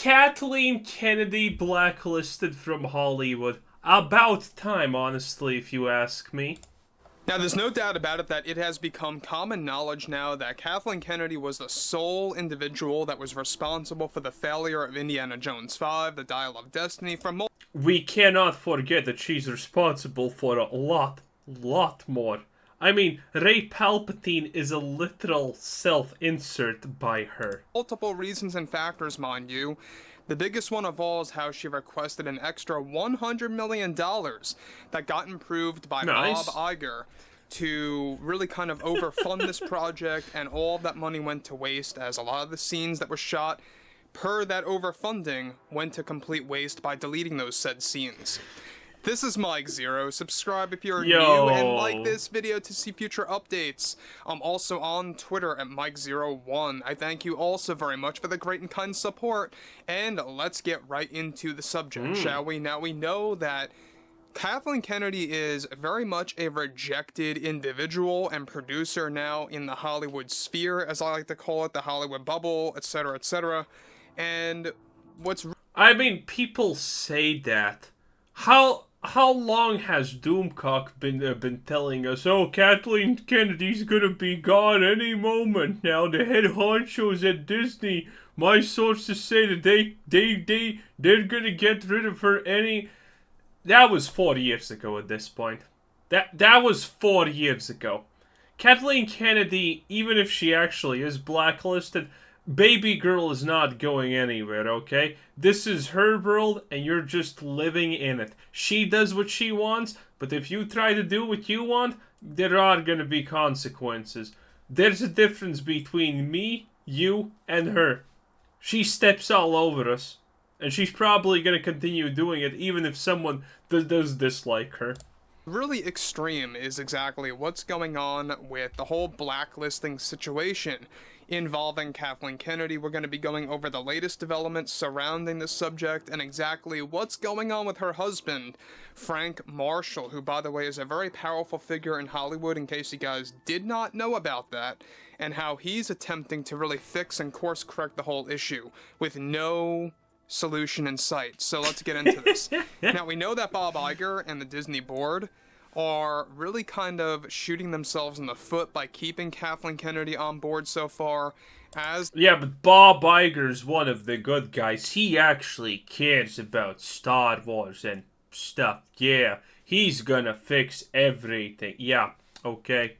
Kathleen Kennedy blacklisted from Hollywood. About time, honestly, if you ask me. Now, there's no doubt about it that it has become common knowledge now that Kathleen Kennedy was the sole individual that was responsible for the failure of Indiana Jones 5, The Dial of Destiny, from We cannot forget that she's responsible for a lot more. I mean, Ray Palpatine is a literal self-insert by her. multiple reasons and factors, mind you. The biggest one of all is how she requested an extra $100 million that got approved by Nice. Bob Iger to really kind of overfund this project, and all of that money went to waste, as a lot of the scenes that were shot per that overfunding went to complete waste by deleting those said scenes. This is Mike Zero. Subscribe if you're new, and like this video to see future updates. I'm also on Twitter at Mike01. I thank you also very much for the great and kind support. And let's get right into the subject, shall we? Now, we know that Kathleen Kennedy is very much a rejected individual and producer now in the Hollywood sphere, as I like to call it, the Hollywood bubble, etc., etc. And what's... I mean, people say that. How long has Doomcock been telling us, oh, Kathleen Kennedy's gonna be gone any moment now, the head honchos at Disney, my sources say that they're gonna get rid of her any... That was 4 years ago at this point. That was 4 years ago. Kathleen Kennedy, even if she actually is blacklisted, baby girl is not going anywhere, okay? This is her world, and you're just living in it. She does what she wants, but if you try to do what you want, there are gonna be consequences. There's a difference between me, you, and her. She steps all over us, and she's probably gonna continue doing it, even if someone does dislike her. Really extreme is exactly what's going on with the whole blacklisting situation involving Kathleen Kennedy. We're going to be going over the latest developments surrounding this subject and exactly what's going on with her husband, Frank Marshall, who, by the way, is a very powerful figure in Hollywood, in case you guys did not know about that, and how he's attempting to really fix and course correct the whole issue with no solution in sight. So let's get into this. Now, we know that Bob Iger and the Disney board are really kind of shooting themselves in the foot by keeping Kathleen Kennedy on board so far, as... Yeah, but Bob Iger's one of the good guys. He actually cares about Star Wars and stuff. Yeah, he's gonna fix everything. Yeah, okay.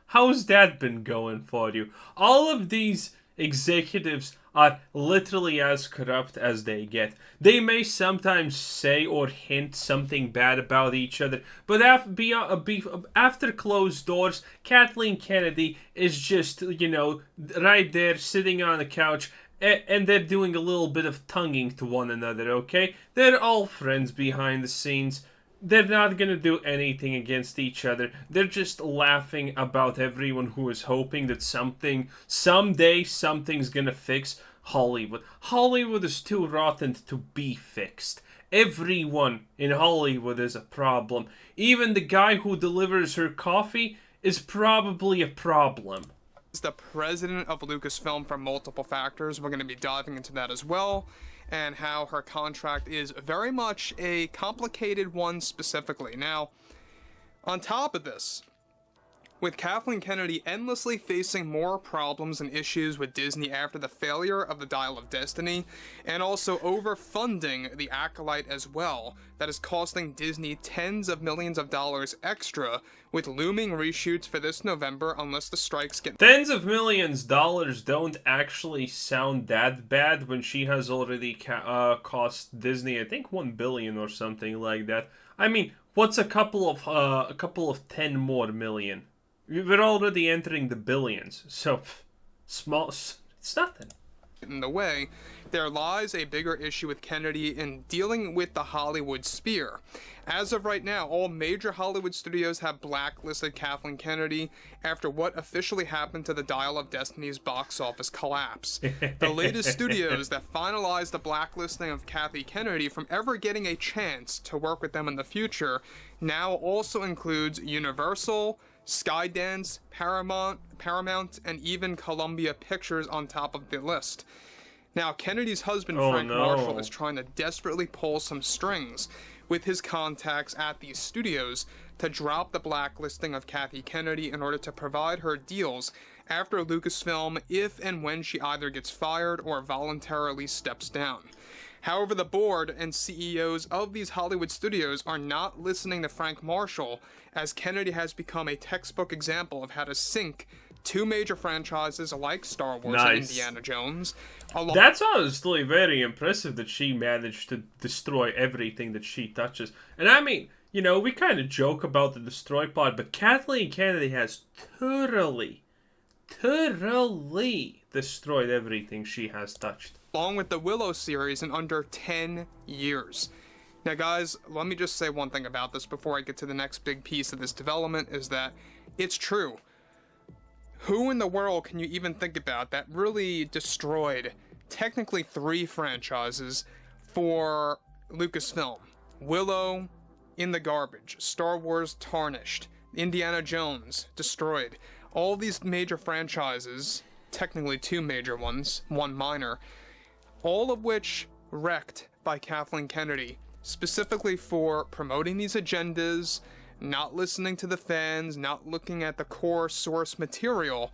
How's that been going for you? All of these executives are literally as corrupt as they get. They may sometimes say or hint something bad about each other, but after closed doors, Kathleen Kennedy is just, you know, right there sitting on the couch, and they're doing a little bit of tonguing to one another, okay? They're all friends behind the scenes. They're not gonna do anything against each other. They're just laughing about everyone who is hoping that someday something's gonna fix Hollywood. Hollywood is too rotten to be fixed. Everyone in Hollywood is a problem. Even the guy who delivers her coffee is probably a problem. Is the president of Lucasfilm for multiple factors. We're going to be diving into that as well, and how her contract is very much a complicated one specifically. Now, on top of this, with Kathleen Kennedy endlessly facing more problems and issues with Disney after the failure of The Dial of Destiny, and also overfunding The Acolyte as well, that is costing Disney tens of millions of dollars extra, with looming reshoots for this November unless the strikes get... Tens of millions dollars don't actually sound that bad when she has already cost Disney, I think, $1 billion or something like that. I mean, what's a couple of 10 more million? We're already entering the billions, so small, it's nothing. In the way, there lies a bigger issue with Kennedy in dealing with the Hollywood sphere. As of right now, all major Hollywood studios have blacklisted Kathleen Kennedy after what officially happened to the Dial of Destiny's box office collapse. The latest studios that finalized the blacklisting of Kathy Kennedy from ever getting a chance to work with them in the future now also includes Universal, Skydance, Paramount, and even Columbia Pictures on top of the list. Now, Kennedy's husband, Oh, Frank no. Marshall, is trying to desperately pull some strings with his contacts at these studios to drop the blacklisting of Kathy Kennedy in order to provide her deals after Lucasfilm if and when she either gets fired or voluntarily steps down. However, the board and CEOs of these Hollywood studios are not listening to Frank Marshall, as Kennedy has become a textbook example of how to sink two major franchises like Star Wars and Nice. Indiana Jones. That's honestly very impressive that she managed to destroy everything that she touches. And I mean, you know, we kind of joke about the destroy pod, but Kathleen Kennedy has thoroughly destroyed everything she has touched. Along with the Willow series in under 10 years. Now guys, let me just say one thing about this before I get to the next big piece of this development, is that it's true. Who in the world can you even think about that really destroyed technically 3 franchises for Lucasfilm? Willow, in the garbage. Star Wars, tarnished. Indiana Jones, destroyed. All these major franchises, technically 2 major ones, 1 minor, all of which wrecked by Kathleen Kennedy, specifically for promoting these agendas, not listening to the fans, not looking at the core source material.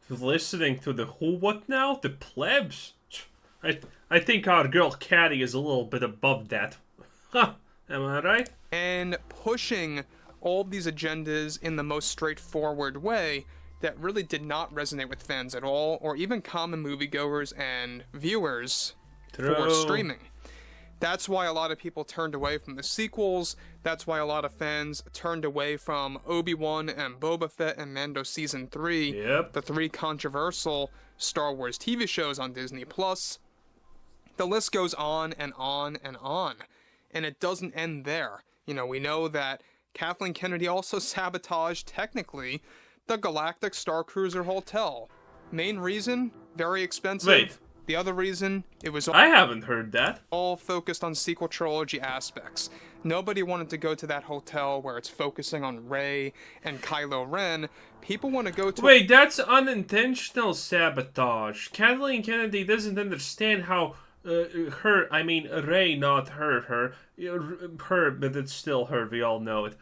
Listening to the who what now? The plebs? I think our girl Caddy is a little bit above that. Huh, am I right? And pushing all these agendas in the most straightforward way that really did not resonate with fans at all, or even common moviegoers and viewers for streaming. That's why a lot of people turned away from the sequels. That's why a lot of fans turned away from Obi-Wan and Boba Fett and Mando Season 3, Yep. the 3 controversial Star Wars TV shows on Disney+. The list goes on and on and on, and it doesn't end there. You know, we know that Kathleen Kennedy also sabotaged, technically, the Galactic Star Cruiser Hotel. Main reason? Very expensive. Wait. The other reason? It was I haven't heard that. all focused on sequel trilogy aspects. Nobody wanted to go to that hotel where it's focusing on Rey and Kylo Ren. People want to go to... Wait, that's unintentional sabotage. Kathleen Kennedy doesn't understand how Rey, not her, but it's still her, we all know it.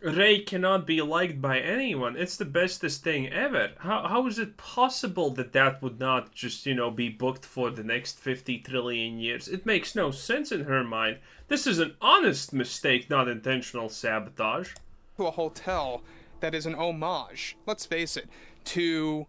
Rey cannot be liked by anyone. It's the bestest thing ever. How is it possible that that would not just, be booked for the next 50 trillion years? It makes no sense in her mind. This is an honest mistake, not intentional sabotage. To a hotel that is an homage, let's face it, to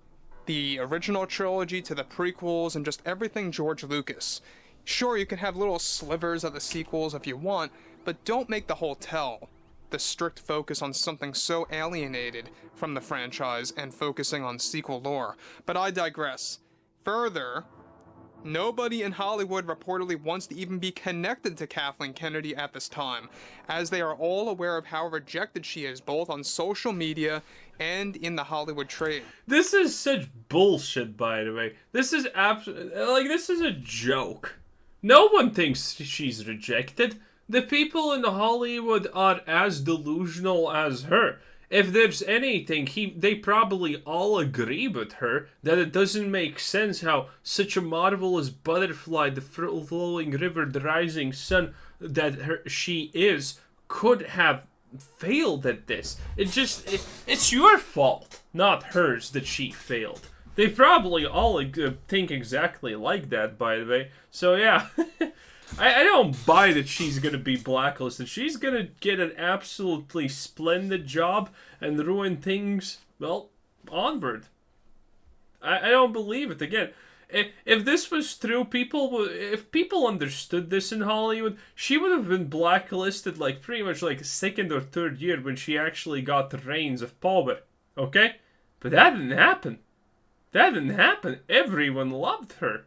the original trilogy, to the prequels, and just everything George Lucas. Sure, you can have little slivers of the sequels if you want, but don't make the hotel the strict focus on something so alienated from the franchise and focusing on sequel lore. But I digress. Further, nobody in Hollywood reportedly wants to even be connected to Kathleen Kennedy at this time, as they are all aware of how rejected she is both on social media and in the Hollywood trade. This is such bullshit, by the way. This is this is a joke. No one thinks she's rejected. The people in Hollywood are as delusional as her. If there's anything, they probably all agree with her that it doesn't make sense how such a marvelous butterfly, the flowing river, the rising sun that she is, could have failed at this. It's your fault, not hers, that she failed. They probably all think exactly like that, by the way. So yeah. I don't buy that she's going to be blacklisted. She's going to get an absolutely splendid job and ruin things, well, onward. I don't believe it. Again, if this was true, if people understood this in Hollywood, she would have been blacklisted pretty much second or third year when she actually got the reins of power. Okay? But that didn't happen. Everyone loved her.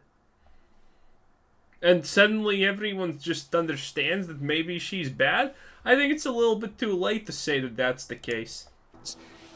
And suddenly everyone just understands that maybe she's bad? I think it's a little bit too late to say that that's the case.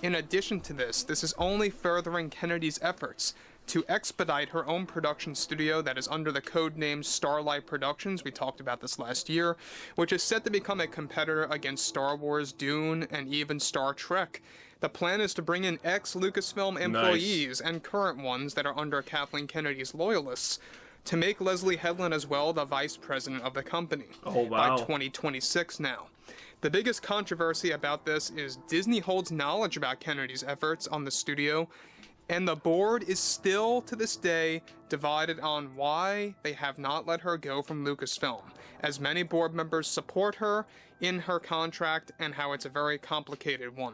In addition to this is only furthering Kennedy's efforts to expedite her own production studio that is under the code name Starlight Productions. We talked about this last year, which is set to become a competitor against Star Wars, Dune, and even Star Trek. The plan is to bring in ex-Lucasfilm employees and current ones that are under Kathleen Kennedy's loyalists to make Leslie Headland as well the vice president of the company by 2026 now. The biggest controversy about this is Disney holds knowledge about Kennedy's efforts on the studio, and the board is still, to this day, divided on why they have not let her go from Lucasfilm, as many board members support her in her contract and how it's a very complicated one.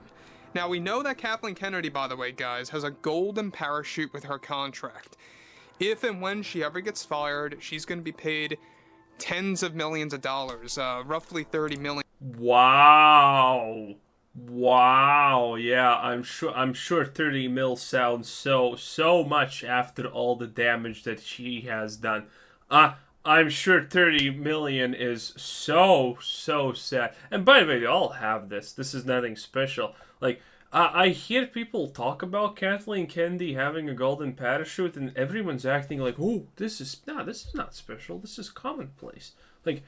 Now, we know that Kathleen Kennedy, by the way, guys, has a golden parachute with her contract. If and when she ever gets fired, she's going to be paid tens of millions of dollars, roughly $30 million. Wow. Wow, yeah, I'm sure 30 mil sounds so much after all the damage that she has done. I'm sure 30 million is so sad. And by the way, they all have this. This is nothing special. Like, I hear people talk about Kathleen Kennedy having a golden parachute, and everyone's acting like, oh, this is not special. This is commonplace. Like,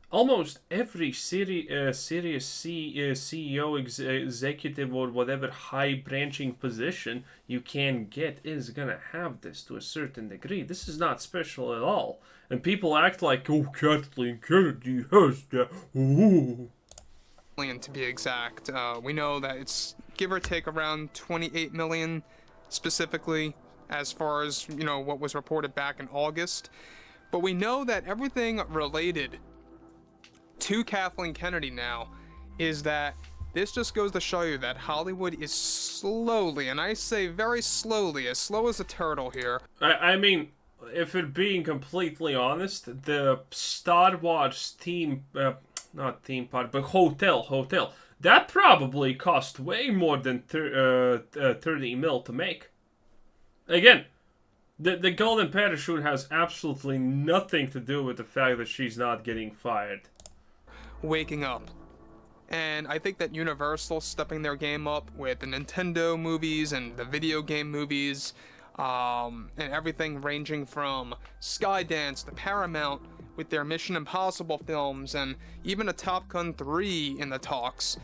almost every serious CEO, executive, or whatever high-branching position you can get is gonna have this to a certain degree. This is not special at all. And people act like, oh, Kathleen Kennedy has that. Ooh. To be exact. We know that it's give or take around 28 million specifically as far as, you know, what was reported back in August. But we know that everything related to Kathleen Kennedy now is that this just goes to show you that Hollywood is slowly, and I say very slowly, as slow as a turtle here. I mean, if we're being completely honest, the Star Wars theme, not theme park, but hotel, that probably cost way more than 30 mil to make. Again, the golden parachute has absolutely nothing to do with the fact that she's not getting fired. Waking up. And I think that Universal stepping their game up with the Nintendo movies and the video game movies, and everything ranging from Skydance to Paramount with their Mission Impossible films and even a Top Gun 3 in the talks.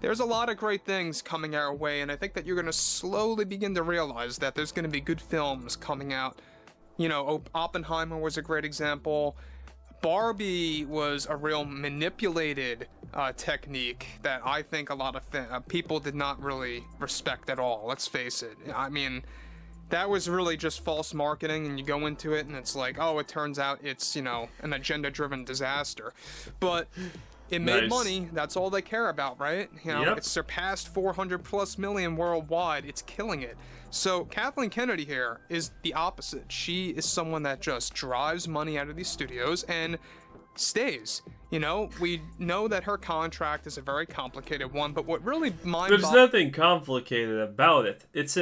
There's a lot of great things coming our way, and I think that you're going to slowly begin to realize that there's going to be good films coming out. You know, Oppenheimer was a great example. Barbie was a real manipulated technique that I think a lot of people did not really respect at all. Let's face it. I mean, that was really just false marketing, and you go into it and it's like, oh, it turns out it's, you know, an agenda-driven disaster. But it made money. That's all they care about, right? You know, It's surpassed 400+ million worldwide. It's killing it. So Kathleen Kennedy here is the opposite. She is someone that just drives money out of these studios and stays. You know, we know that her contract is a very complicated one, but what really There's nothing complicated about it. It's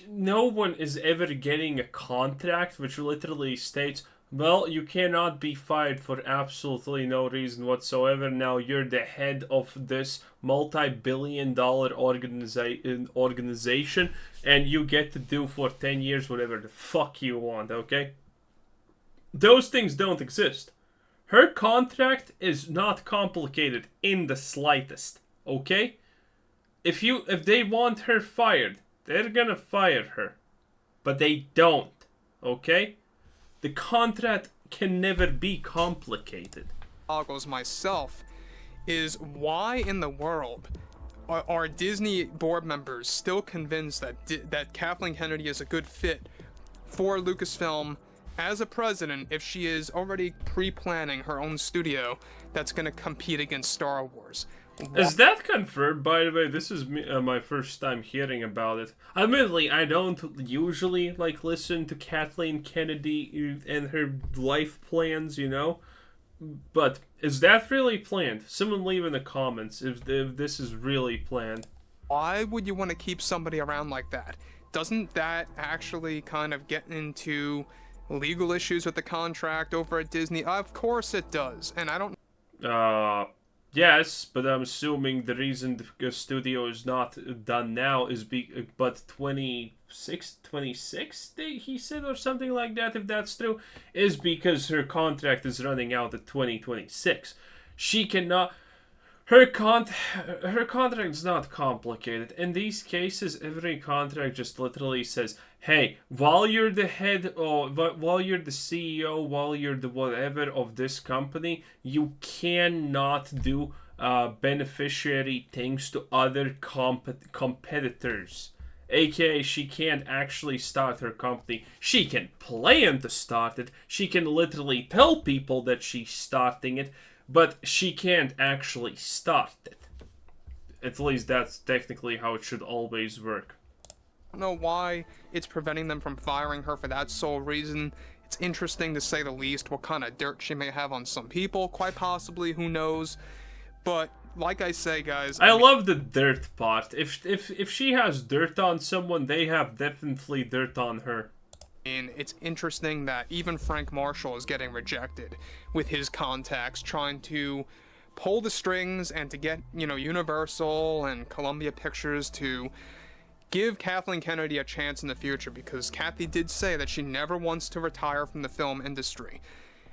no one is ever getting a contract which literally states, well, you cannot be fired for absolutely no reason whatsoever. Now you're the head of this multi-billion-dollar organization, and you get to do for 10 years whatever the fuck you want, okay? Those things don't exist. Her contract is not complicated in the slightest, okay? If they want her fired, they're gonna fire her. But they don't, okay? The contract can never be complicated. Boggles myself is why in the world are Disney board members still convinced that Kathleen Kennedy is a good fit for Lucasfilm as a president if she is already pre-planning her own studio that's going to compete against Star Wars? Is that confirmed, by the way? This is my first time hearing about it. Admittedly, I don't usually listen to Kathleen Kennedy and her life plans, you know? But is that really planned? Someone leave in the comments if this is really planned. Why would you want to keep somebody around like that? Doesn't that actually kind of get into legal issues with the contract over at Disney? Of course it does, and I don't... Yes, but I'm assuming the reason the studio is not done now is but 26, he said, or something like that, if that's true, is because her contract is running out at 2026. She cannot. Her contract is not complicated. In these cases, every contract just literally says, "Hey, while you're the head, or while you're the CEO, while you're the whatever of this company, you cannot do beneficiary things to other competitors." AKA, she can't actually start her company. She can plan to start it. She can literally tell people that she's starting it, but she can't actually start it. At least that's technically how it should always work. I don't know why it's preventing them from firing her for that sole reason. It's interesting, to say the least, what kind of dirt she may have on some people, quite possibly, who knows. But like I say, guys, I love the dirt part. If she has dirt on someone, they have definitely dirt on her. And it's interesting that even Frank Marshall is getting rejected with his contacts, trying to pull the strings and to get, Universal and Columbia Pictures to give Kathleen Kennedy a chance in the future, because Kathy did say that she never wants to retire from the film industry.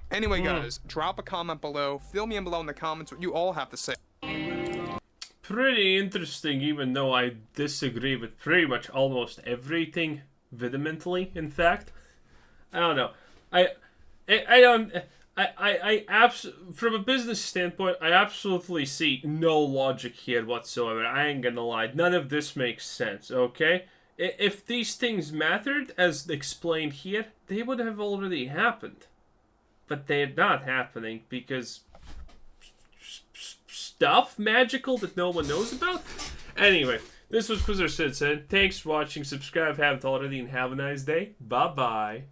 Anyway, guys, drop a comment below. Fill me in below in the comments what you all have to say. Pretty interesting, even though I disagree with pretty much almost everything vehemently. In fact, I don't know. From a business standpoint, I absolutely see no logic here whatsoever. I ain't gonna lie. None of this makes sense, okay? If these things mattered, as explained here, they would have already happened. But they're not happening because stuff magical that no one knows about? Anyway, this was Quizzer Sid. Thanks for watching. Subscribe if you haven't already, and have a nice day. Bye-bye.